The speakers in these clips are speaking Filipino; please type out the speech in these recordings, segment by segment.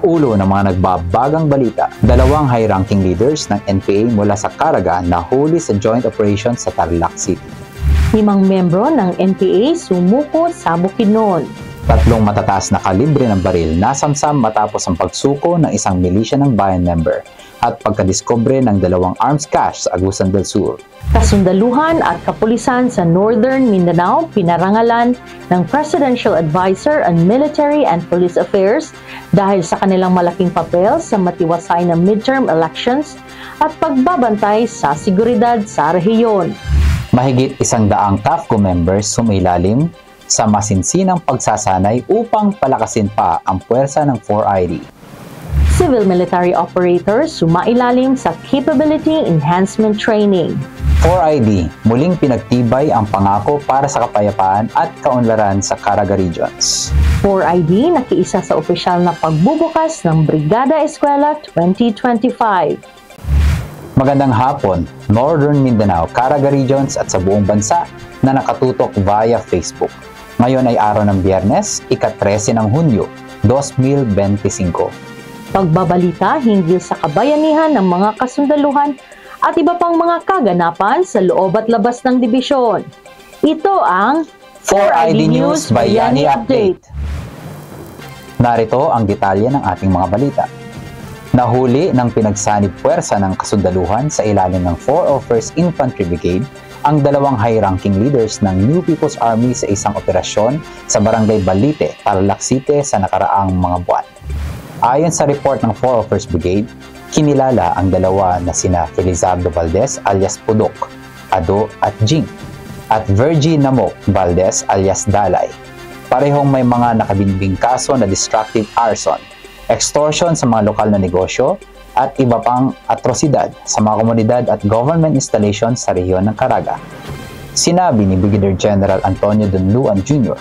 ulo ng mga nagbabagang balita, dalawang high-ranking leaders ng NPA mula sa Caraga nahuli sa joint operation sa Tarlac City. 5 membro ng NPA sumuko sa Bukidnon. 3 matataas na kalibre ng baril nasamsam matapos ang pagsuko ng isang milisya ng bayan member at pagkadiskubre ng 2 arms cache sa Agusan del Sur. Kasundaluhan at kapulisan sa Northern Mindanao pinarangalan ng Presidential Advisor on Military and Police Affairs dahil sa kanilang malaking papel sa matiwasay na midterm elections at pagbabantay sa seguridad sa rehiyon. Mahigit 100 TAFCO members sumilalim sa masinsinang pagsasanay upang palakasin pa ang puwersa ng 4ID. Civil military operators sumailalim sa Capability Enhancement Training. 4ID, muling pinagtibay ang pangako para sa kapayapaan at kaunlaran sa Caraga Regions. 4ID nakiisa sa opisyal na pagbubukas ng Brigada Eskwela 2025. Magandang hapon, Northern Mindanao, Caraga Regions at sa buong bansa na nakatutok via Facebook. Ngayon ay araw ng Biyernes, ika-13 ng Hunyo, 2025. Pagbabalita hinggil sa kabayanihan ng mga kasundaluhan at iba pang mga kaganapan sa loob at labas ng dibisyon. Ito ang 4ID News Bayani Update. Narito ang detalye ng ating mga balita. Nahuli ng pinagsanib puwersa ng kasundaluhan sa ilalim ng 401st Infantry Brigade ang 2 high-ranking leaders ng New People's Army sa isang operasyon sa Barangay Balite, Tarlac City sa nakaraang mga buwan. Ayon sa report ng 401st Brigade, kinilala ang 2 na sina Felizardo Valdez alias Pudok, Ado at Jing, at Virgie Namok Valdez alias Dalay. Parehong may mga nakabinbing kaso na destructive arson, extortion sa mga lokal na negosyo, at iba pang atrosidad sa mga komunidad at government installations sa rehiyon ng Caraga. Sinabi ni Brigadier General Antonio Donluan Jr.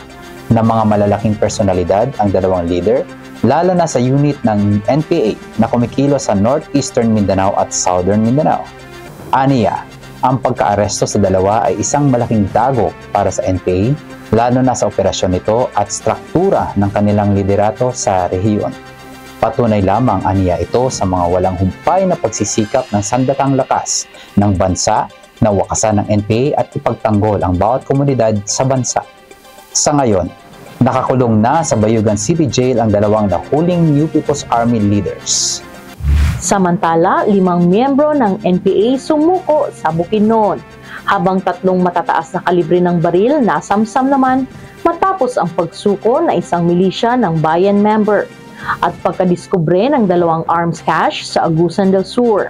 na mga malalaking personalidad ang 2 leader, lalo na sa unit ng NPA na kumikilo sa Northeastern Mindanao at Southern Mindanao. Aniya, ang pagkaaresto sa 2 ay isang malaking dagok para sa NPA, lalo na sa operasyon nito at struktura ng kanilang liderato sa rehiyon. Patunay lamang aniya ito sa mga walang humpay na pagsisikap ng sandatang lakas ng bansa na wakasan ng NPA at ipagtanggol ang bawat komunidad sa bansa. Sa ngayon, nakakulong na sa Bayugan City Jail ang 2 nahuling New People's Army leaders. Samantala, 5 miyembro ng NPA sumuko sa Bukidnon, habang 3 matataas na kalibre ng baril nasamsam naman matapos ang pagsuko na isang milisya ng bayan member at pagkadiskubre ng 2 arms cache sa Agusan del Sur.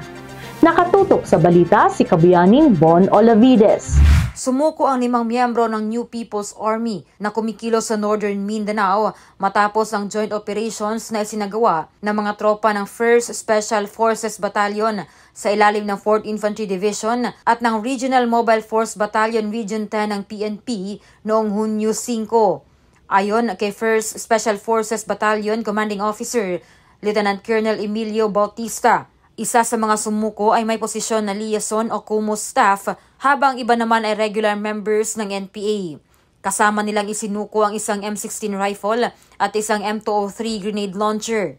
Nakatutok sa balita si Kabayaning Bon Olavides. Sumuko ang 5 miyembro ng New People's Army na kumikilo sa Northern Mindanao matapos ang joint operations na isinagawa ng mga tropa ng 1st Special Forces Battalion sa ilalim ng 4th Infantry Division at ng Regional Mobile Force Battalion Region 10 ng PNP noong Hunyo 5. Ayon kay 1st Special Forces Battalion Commanding Officer Lieutenant Colonel Emilio Bautista, isa sa mga sumuko ay may posisyon na liaison o CUMO staff habang iba naman ay regular members ng NPA. Kasama nilang isinuko ang isang M16 rifle at isang M203 grenade launcher.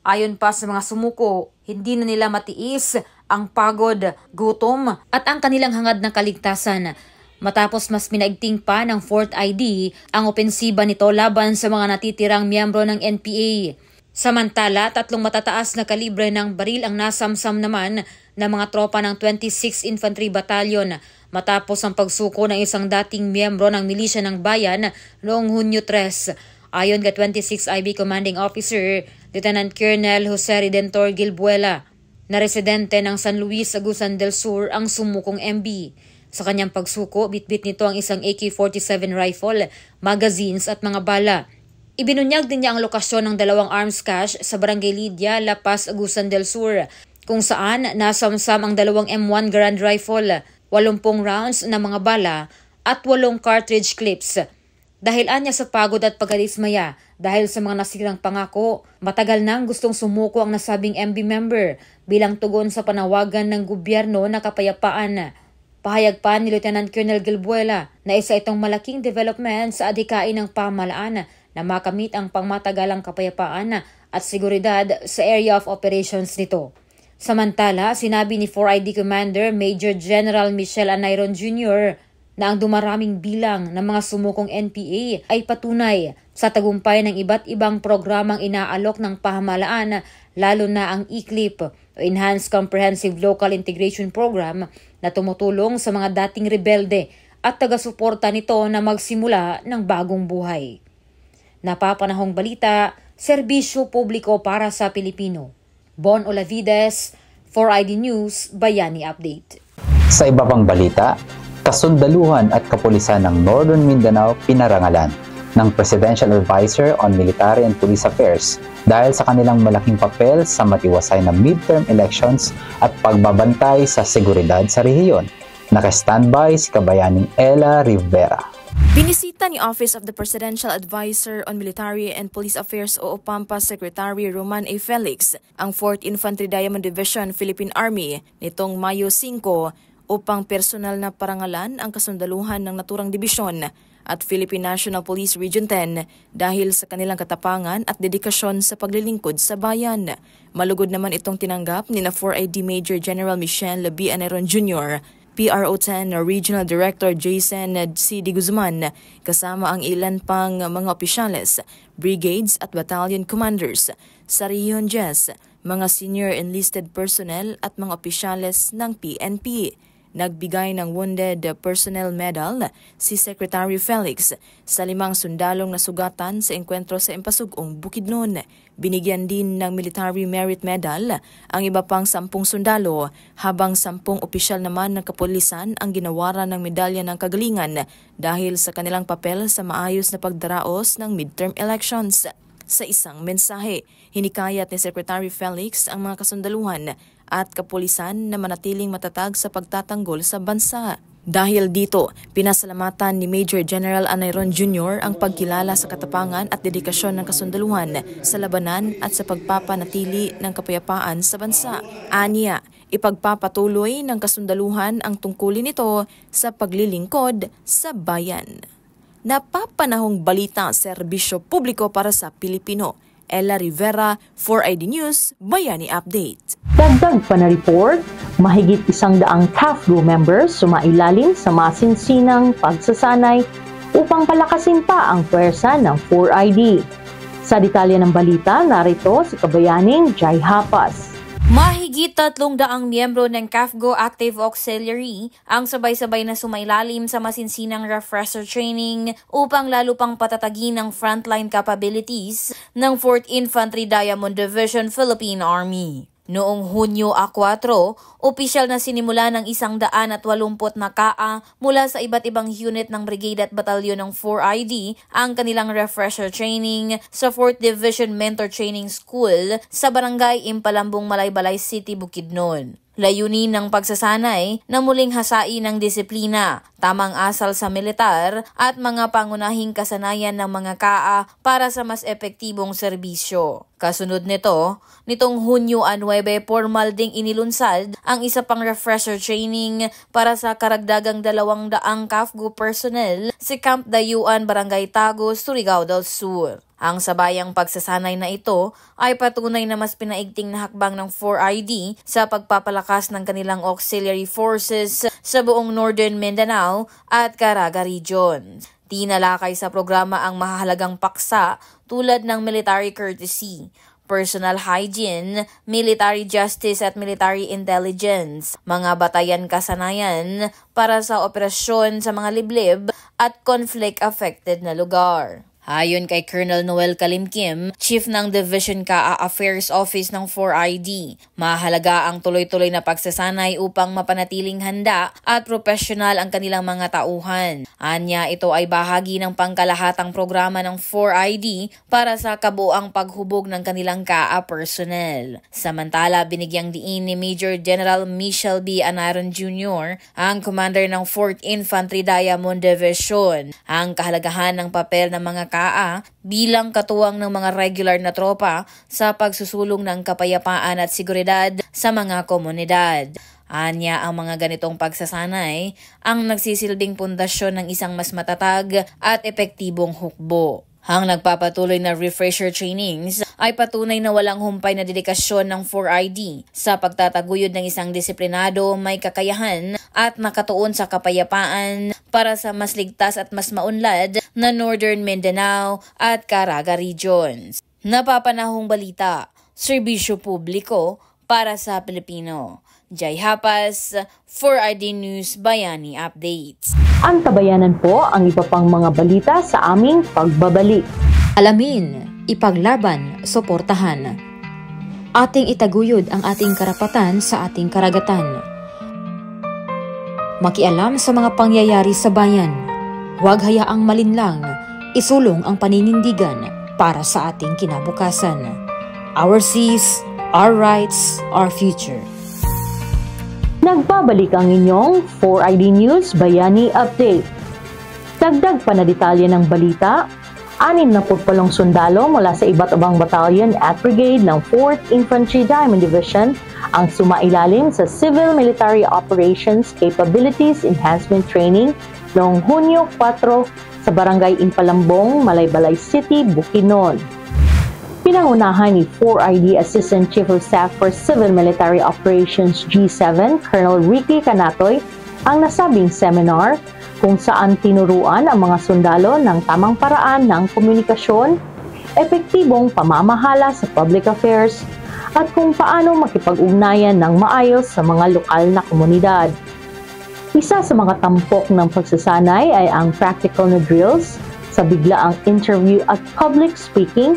Ayon pa sa mga sumuko, hindi na nila matiis ang pagod, gutom at ang kanilang hangad ng kaligtasan. Matapos mas pinaigting pa ng 4th ID ang opensiba nito laban sa mga natitirang miyembro ng NPA. Samantala, 3 matataas na kalibre ng baril ang nasamsam naman ng mga tropa ng 26th Infantry Battalion matapos ang pagsuko ng isang dating miyembro ng milisya ng bayan noong Hunyo 3. Ayon kay 26 IB Commanding Officer Lieutenant Colonel Jose Redentor Gilbuela, na residente ng San Luis, Agusan del Sur ang sumukong MB. Sa kanyang pagsuko, bitbit nito ang isang AK-47 rifle, magazines at mga bala. Ibinunyag din niya ang lokasyon ng 2 arms cache sa Barangay Lidia, La Paz, Agusan del Sur, kung saan nasamsam ang 2 M1 Garand rifle, 80 rounds na mga bala at 8 cartridge clips. Dahil anya sa pagod at pagkadismaya dahil sa mga nasirang pangako, matagal nang gustong sumuko ang nasabing MB member bilang tugon sa panawagan ng gobyerno na kapayapaan. Pahayag pa ni Lieutenant Colonel Gilbuela na isa itong malaking development sa adhikain ng pamahalaan na makamit ang pangmatagalang kapayapaan at seguridad sa area of operations nito. Samantala, sinabi ni 4ID Commander Major General Michelle Anayron Jr. na ang dumaraming bilang ng mga sumukong NPA ay patunay sa tagumpay ng iba't ibang programang inaalok ng pamahalaan, lalo na ang ECLIP o Enhanced Comprehensive Local Integration Program na tumutulong sa mga dating rebelde at taga-suporta nito na magsimula ng bagong buhay. Napapanahong balita, serbisyo publiko para sa Pilipino. Bon Olavides, 4ID News, Bayani Update. Sa iba pang balita, kasundaluhan at kapulisan ng Northern Mindanao pinarangalan ng Presidential Advisor on Military and Police Affairs dahil sa kanilang malaking papel sa matiwasay na midterm elections at pagbabantay sa seguridad sa rehiyon. Naka-standby si Kabayaning Ella Rivera. Binisita ni Office of the Presidential Advisor on Military and Police Affairs o OPAMPA Secretary Roman A. Felix ang 4th Infantry Diamond Division Philippine Army nitong Mayo 5 upang personal na parangalan ang kasundaluhan ng naturang dibisyon at Philippine National Police Region 10 dahil sa kanilang katapangan at dedikasyon sa paglilingkod sa bayan. Malugod naman itong tinanggap ni 4ID Major General Michelle B. Anayron Jr., PRO-10 Regional Director Jason C. D. Guzman, kasama ang ilan pang mga opisyales, brigades at battalion commanders sa Region 10, mga senior enlisted personnel at mga opisyales ng PNP. Nagbigay ng Wounded Personnel Medal si Secretary Felix sa 5 sundalong nasugatan sa engkwentro sa Empasugong, Bukidnon. Binigyan din ng Military Merit Medal ang iba pang 10 sundalo, habang 10 opisyal naman ng kapulisan ang ginawaran ng Medalya ng Kagalingan dahil sa kanilang papel sa maayos na pagdaraos ng midterm elections. Sa isang mensahe, hinikayat ni Secretary Felix ang mga kasundaluhan at kapulisan na manatiling matatag sa pagtatanggol sa bansa. Dahil dito, pinasalamatan ni Major General Anayron Jr. ang pagkilala sa katapangan at dedikasyon ng kasundaluhan sa labanan at sa pagpapanatili ng kapayapaan sa bansa. Aniya, ipagpapatuloy ng kasundaluhan ang tungkulin nito sa paglilingkod sa bayan. Napapanahong balita, serbisyo publiko para sa Pilipino. Ella Rivera, 4ID News, Bayani Update. Dagdag pa na report, mahigit 100 CAFGO members sumailalim sa masinsinang pagsasanay upang palakasin pa ang pwersa ng 4ID. Sa detalye ng balita, narito si Kabayaning Jai Hapas. Mahigit 300 miyembro ng CAFGO Active Auxiliary ang sabay-sabay na sumailalim sa masinsinang refresher training upang lalo pang patatagin ang frontline capabilities ng 4th Infantry Diamond Division Philippine Army. Noong Hunyo 4, opisyal na sinimula ng 180 na KA mula sa iba't ibang unit ng brigade at batalyon ng 4ID ang kanilang refresher training sa 4th Division Mentor Training School sa Barangay Impalambong, Malaybalay City, Bukidnon. Layunin ng pagsasanay na muling hasain ng disiplina, tamang asal sa militar at mga pangunahing kasanayan ng mga KA para sa mas epektibong serbisyo. Kasunod nito, nitong Hunyo 9, formal ding inilunsad ang isa pang refresher training para sa karagdagang 200 CAFGO personnel sa Camp Dayuan, Barangay Tagos, Surigao del Sur. Ang sabayang pagsasanay na ito ay patunay na mas pinaigting na hakbang ng 4ID sa pagpapalakas ng kanilang auxiliary forces sa buong Northern Mindanao at Caraga Region. Tinalakay sa programa ang mahahalagang paksa tulad ng military courtesy, personal hygiene, military justice at military intelligence, mga batayan kasanayan para sa operasyon sa mga liblib at conflict-affected na lugar. Ayon kay Colonel Noel Kalimkim, Chief ng Division KA Affairs Office ng 4ID, mahalaga ang tuloy-tuloy na pagsasanay upang mapanatiling handa at profesional ang kanilang mga tauhan. Anya, ito ay bahagi ng pangkalahatang programa ng 4ID para sa kabuang paghubog ng kanilang KA personnel. Samantala, binigyang diin ni Major General Michelle B. Anayron Jr., ang commander ng 4th Infantry Diamond Division, ang kahalagahan ng papel ng mga KA bilang katuwang ng mga regular na tropa sa pagsusulong ng kapayapaan at seguridad sa mga komunidad. Anya, ang mga ganitong pagsasanay ang nagsisilbing pundasyon ng isang mas matatag at epektibong hukbo. Ang nagpapatuloy na refresher trainings ay patunay na walang humpay na dedikasyon ng 4ID sa pagtataguyod ng isang disiplinado, may kakayahan at nakatuon sa kapayapaan para sa mas ligtas at mas maunlad na Northern Mindanao at Caraga regions. Napapanahong balita, serbisyo publiko para sa Pilipino. Jai Hapas, 4ID News Bayani Updates. Antabayanan po ang iba pang mga balita sa aming pagbabalik. Alamin, ipaglaban, suportahan. Ating itaguyod ang ating karapatan sa ating karagatan. Makialam sa mga pangyayari sa bayan. Huwag hayaang malinlang, isulong ang paninindigan para sa ating kinabukasan. Our seas, our rights, our future. Nagbabalik ang inyong 4ID News Bayani Update. Dagdag pa na detalye ng balita, 68 sundalo mula sa iba't ibang battalion at brigade ng 4th Infantry Diamond Division ang sumailalim sa Civil Military Operations Capabilities Enhancement Training noong Hunyo 4 sa Barangay Impalambong, Malaybalay City, Bukidnon. Pinangunahan ni 4ID Assistant Chief of Staff for Civil Military Operations G7, Colonel Ricky Canatoy, ang nasabing seminar kung saan tinuruan ang mga sundalo ng tamang paraan ng komunikasyon, epektibong pamamahala sa public affairs, at kung paano makipag-ugnayan ng maayos sa mga lokal na komunidad. Isa sa mga tampok ng pagsasanay ay ang practical na drills sa biglaang interview at public speaking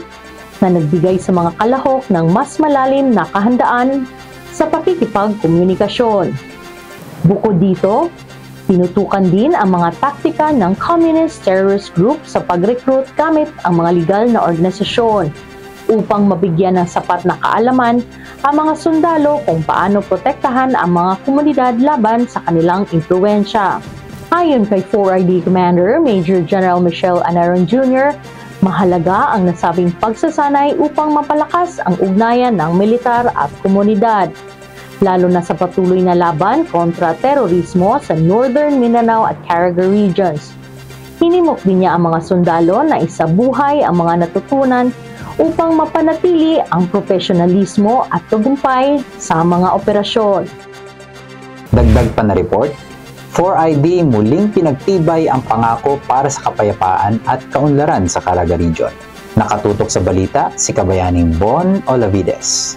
na nagbigay sa mga kalahok ng mas malalim na kahandaan sa pakikipagkomunikasyon. Bukod dito, tinutukan din ang mga taktika ng communist terrorist group sa pag-recruit gamit ang mga legal na organisasyon upang mabigyan ng sapat na kaalaman ang mga sundalo kung paano protektahan ang mga komunidad laban sa kanilang impluwensya. Ayon kay 4ID Commander Major General Michelle Anaron Jr., mahalaga ang nasabing pagsasanay upang mapalakas ang ugnayan ng militar at komunidad, lalo na sa patuloy na laban kontra terorismo sa Northern Mindanao at Caraga regions. Hinimok din niya ang mga sundalo na isabuhay ang mga natutunan upang mapanatili ang profesionalismo at tagumpay sa mga operasyon. Dagdag pa na report, 4ID muling pinagtibay ang pangako para sa kapayapaan at kaunlaran sa Caraga Region. Nakatutok sa balita si Kabayaning Bon Olavides.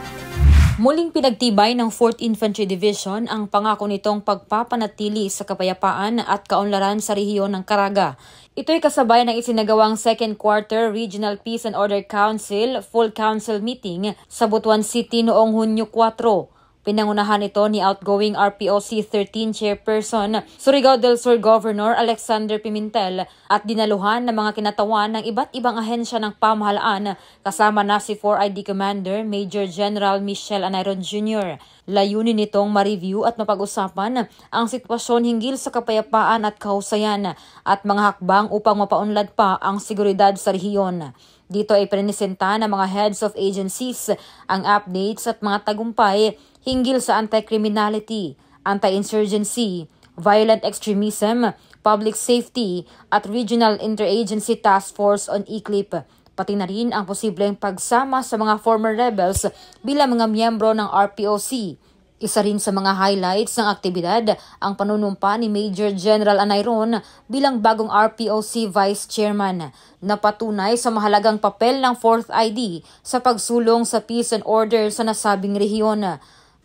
Muling pinagtibay ng 4th Infantry Division ang pangako nitong pagpapanatili sa kapayapaan at kaunlaran sa rehiyon ng Caraga. Ito'y kasabay ng isinagawang Second Quarter Regional Peace and Order Council Full Council Meeting sa Butuan City noong Hunyo 4. Pinangunahan ito ni outgoing RPOC 13 Chairperson Surigao del Sur Governor Alexander Pimentel at dinaluhan ng mga kinatawan ng iba't ibang ahensya ng pamahalaan kasama na si 4ID Commander Major General Michelle Anaron Jr. Layunin nitong ma-review at mapag-usapan ang sitwasyon hinggil sa kapayapaan at kahusayan at mga hakbang upang mapaunlad pa ang seguridad sa rehiyon. Dito ay presenta ng mga heads of agencies ang updates at mga tagumpay hinggil sa anti-criminality, anti-insurgency, violent extremism, public safety at Regional Interagency Task Force on ECLIP, pati na rin ang posibleng pagsama sa mga former rebels bilang mga miyembro ng RPOC. Isa rin sa mga highlights ng aktibidad ang panunumpa ni Major General Anayron bilang bagong RPOC Vice Chairman na patunay sa mahalagang papel ng 4th ID sa pagsulong sa peace and order sa nasabing rehiyon.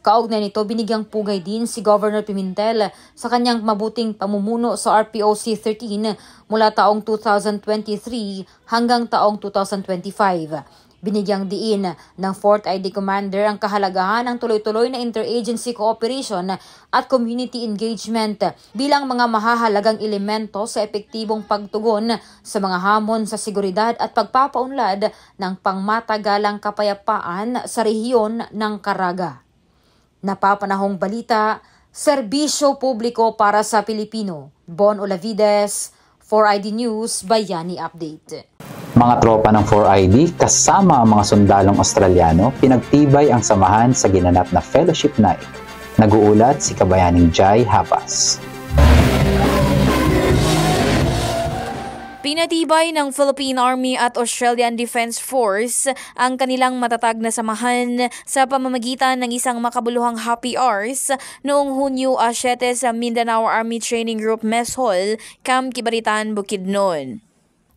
Kaugnay nito, binigyang pugay din si Governor Pimentel sa kanyang mabuting pamumuno sa RPOC 13 mula taong 2023 hanggang taong 2025. Binigyang diin ng 4th ID Commander ang kahalagahan ng tuloy-tuloy na interagency cooperation at community engagement bilang mga mahahalagang elemento sa epektibong pagtugon sa mga hamon sa seguridad at pagpapaunlad ng pangmatagalang kapayapaan sa rehiyon ng Caraga. Napapanahong balita, serbisyo publiko para sa Pilipino. Bon Olavides, 4ID News Bayani Update. Mga tropa ng 4ID kasama ang mga sundalong Australiano pinagtibay ang samahan sa ginanap na Fellowship Night. Nag-uulat si Kabayaning Jai Hapas. Pinatibay ng Philippine Army at Australian Defence Force ang kanilang matatag na samahan sa pamamagitan ng isang makabuluhang happy hours noong Hunyo 7 sa Mindanao Army Training Group Mess Hall, Camp Kibaritan, Bukidnon.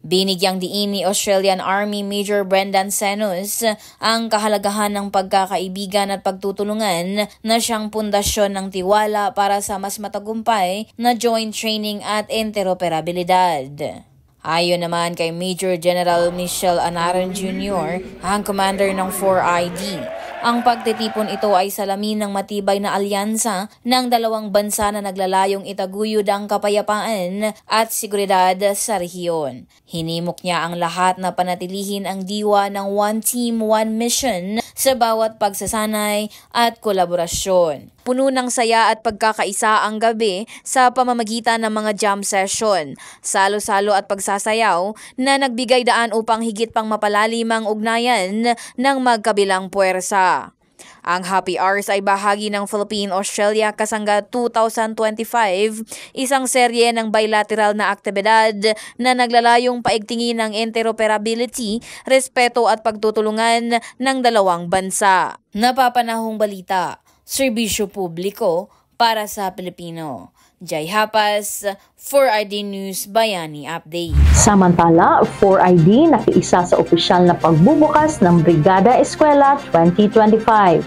Binigyang diin ni Australian Army Major Brendan Senos ang kahalagahan ng pagkakaibigan at pagtutulungan na siyang pundasyon ng tiwala para sa mas matagumpay na joint training at interoperabilidad. Ayon naman kay Major General Michelle Anaran Jr., ang commander ng 4ID, ang pagtitipon ito ay salamin ng matibay na alyansa ng dalawang bansa na naglalayong itaguyod ang kapayapaan at seguridad sa rehiyon. Hinimok niya ang lahat na panatilihin ang diwa ng One Team, One Mission sa bawat pagsasanay at kolaborasyon. Puno ng saya at pagkakaisa ang gabi sa pamamagitan ng mga jam session, salo-salo at pagsasayaw na nagbigay daan upang higit pang mapalalim ang ugnayan ng magkabilang puwersa. Ang Happy Hours ay bahagi ng Philippine-Australia Kasangga 2025, isang serye ng bilateral na aktibidad na naglalayong paigtingin ng interoperability, respeto at pagtutulungan ng dalawang bansa. Napapanahong balita, serbisyo publiko para sa Pilipino. Jai Hapas, 4ID News Bayani Update. Samantala, 4ID nakiisa sa opisyal na pagbubukas ng Brigada Eskwela 2025.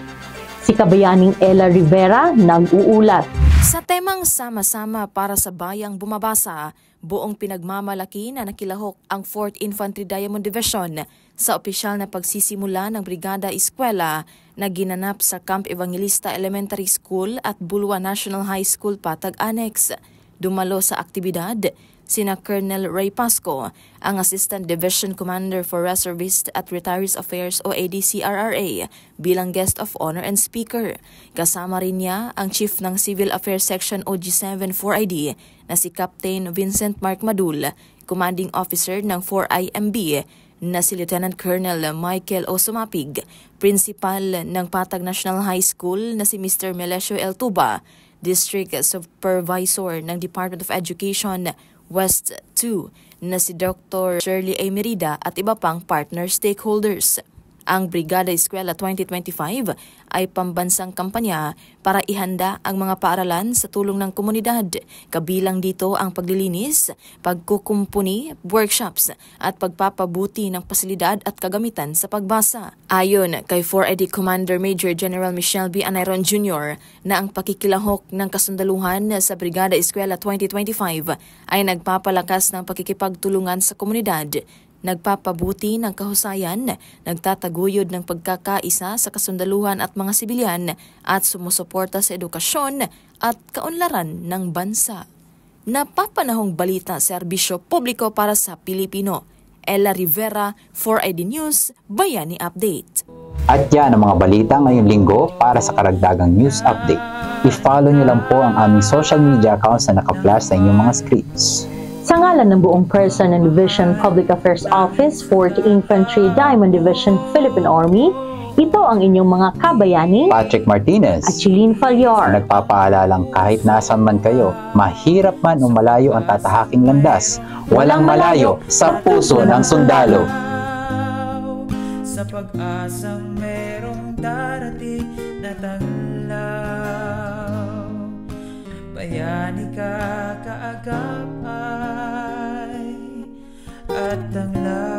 Si Kabayaning Ella Rivera nag-uulat. Sa temang sama-sama para sa bayang bumabasa, buong pinagmamalaki na nakilahok ang 4th Infantry Diamond Division sa opisyal na pagsisimula ng Brigada Eskwela na ginanap sa Camp Evangelista Elementary School at Bulwa National High School Patag Annex. Dumalo sa aktibidad sina Colonel Ray Pasco, ang Assistant Division Commander for Reservist at Retirees Affairs o ADCRRA, bilang guest of honor and speaker. Kasama rin niya ang Chief ng Civil Affairs Section OG7 4ID na si Captain Vincent Mark Madul, Commanding Officer ng 4IMB na si Lieutenant Colonel Michael O. Sumapig, Principal ng Patag National High School na si Mr. Melesio L. Tuba, District Supervisor ng Department of Education West 2 na si Dr. Shirley A. Merida at iba pang partner stakeholders. Ang Brigada Eskwela 2025 ay pambansang kampanya para ihanda ang mga paaralan sa tulong ng komunidad. Kabilang dito ang paglilinis, pagkukumpuni, workshops at pagpapabuti ng pasilidad at kagamitan sa pagbasa. Ayon kay 4ID Commander Major General Michelle B. Anairon Jr. na ang pakikilahok ng kasundaluhan sa Brigada Eskwela 2025 ay nagpapalakas ng pakikipagtulungan sa komunidad, nagpapabuti ng kahusayan, nagtataguyod ng pagkakaisa sa kasundaluhan at mga sibilyan at sumusuporta sa edukasyon at kaunlaran ng bansa. Napapanahong balita, serbisyo publiko para sa Pilipino. Ella Rivera, 4ID News, Bayani Update. At yan ang mga balita ngayong linggo. Para sa karagdagang news update, i-follow nyo lang po ang aming social media accounts na naka-flash sa inyong mga screens. Sa ngalan ng buong person ng Division Public Affairs Office, 4th Infantry Diamond Division, Philippine Army, ito ang inyong mga kabayani, Patrick Martinez at Chilin Falyar. Nagpapaalalang kahit nasan man kayo, mahirap man o malayo ang tatahaking landas, walang malayo sa puso ng sundalo. Sa pag-asang merong darating na taglaw, bayani ka kaagapay at tanglaw.